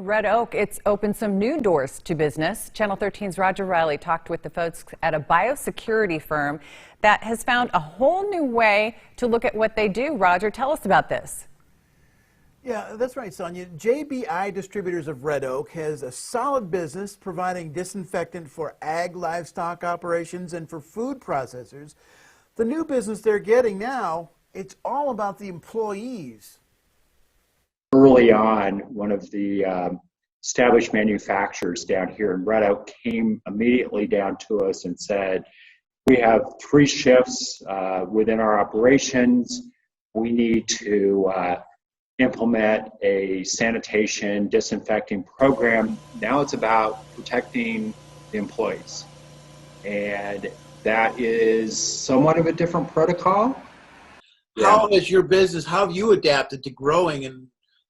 Red Oak, it's opened some new doors to business. Channel 13's Roger Riley talked with the folks at a biosecurity firm that has found a whole new way to look at what they do. Roger, tell us about this. Yeah, that's right, Sonia. JBI Distributors of Red Oak has a solid business providing disinfectant for ag livestock operations and for food processors. The new business they're getting now, it's all about the employees. Early on, one of the established manufacturers down here in Red Oak came immediately down to us and said, we have 3 shifts within our operations. We need to implement a sanitation, disinfecting program. Now it's about protecting the employees. And that is somewhat of a different protocol. How has your business, how have you adapted to growing, and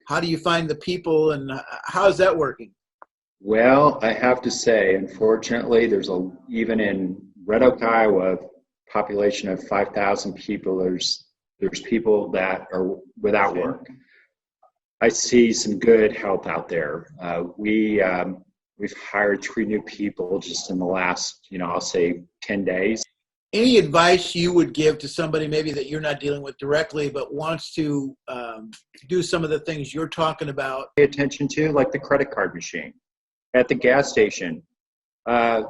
how do you find the people, and how is that working? Well, I have to say, unfortunately, even in Red Oak, Iowa, population of 5,000 people, there's people that are without work. I see some good help out there. We've hired 3 new people just in the last, I'll say 10 days. Any advice you would give to somebody maybe that you're not dealing with directly but wants to do some of the things you're talking about? Pay attention to, like the credit card machine at the gas station, the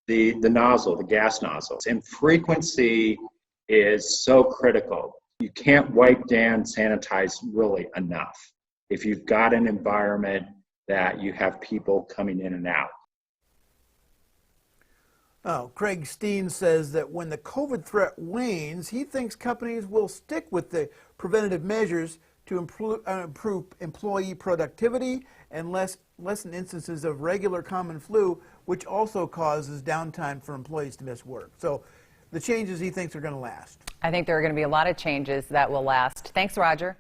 nozzle, the gas nozzles. And frequency is so critical. You can't wipe down, sanitize really enough if you've got an environment that you have people coming in and out. Oh, Craig Steen says that when the COVID threat wanes, he thinks companies will stick with the preventative measures to improve employee productivity and lessen instances of regular common flu, which also causes downtime for employees to miss work. So the changes he thinks are going to last. I think there are going to be a lot of changes that will last. Thanks, Roger.